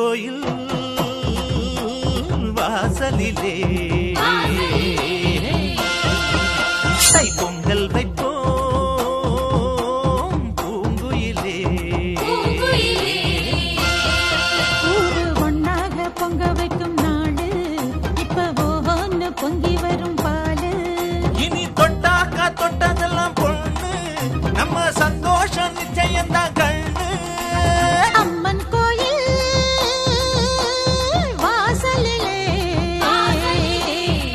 கோயில் வாசலிலே தை பொங்கல் வைப்போம் பூங்குயிலே. ஊரு ஒன்னாக பொங்க வைக்கும் நாடு இப்ப ஒவ்வொன்னு பொங்கி வரும் பாலு. இனி தொட்டாக்கா தொட்டதெல்லாம் பொண்ணு நம்ம சந்தோஷம் நிச்சயம்தான் கண்ணு. அம்மன் கோயில் வாசலிலே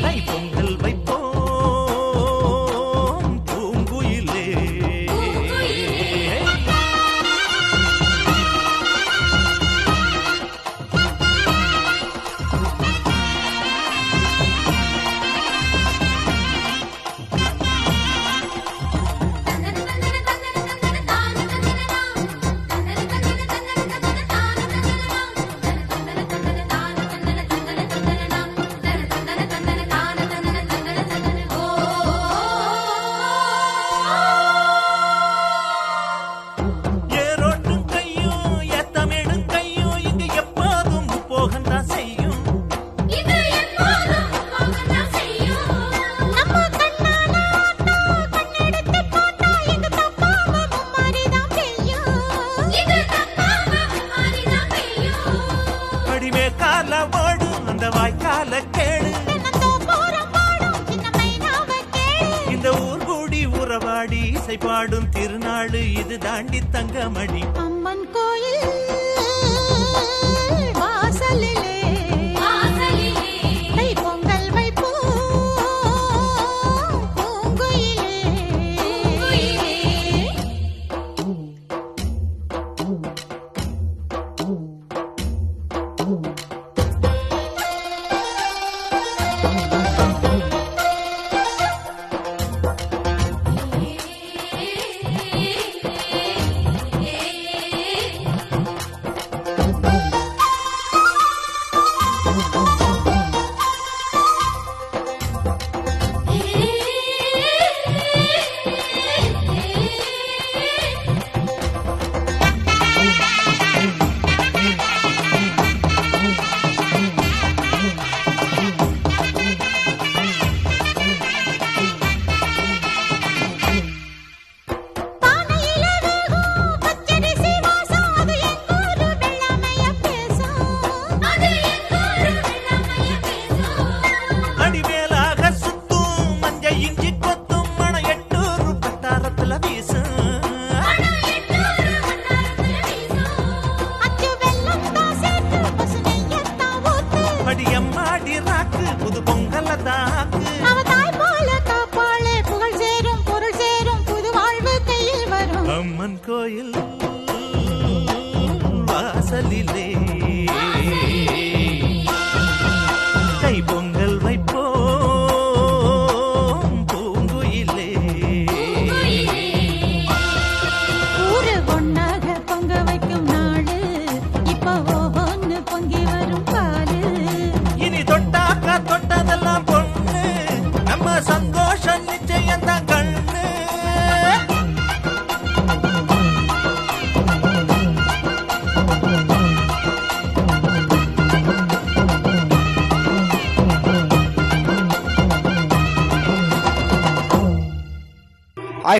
தை பொங்கல் வைப்போம் பூங்குயிலே. ஏரோட்டும் கையும் ஏத்தமிடும் கையும் இங்கு எப்போதும் போகத்தான் செய்யும். நம்ம கண்ணால கண்ணெடுத்து பார்த்தா இது தப்பாம மும்மாரிதான் பெய்யும். அடிமே கால ஓடும் அந்த வாய்க்கால கேடு. தினந்தோறும் பாடும் சின்ன மைனாவ கேளு. இந்த ஊர் கூடி உறவாடி இசை பாடும் திருநாடு இது தாண்டி தங்கமணி. அம்மன் கோயில் வாசலிலே தை பொங்கல் வைப்போம் பூங்குயிலே.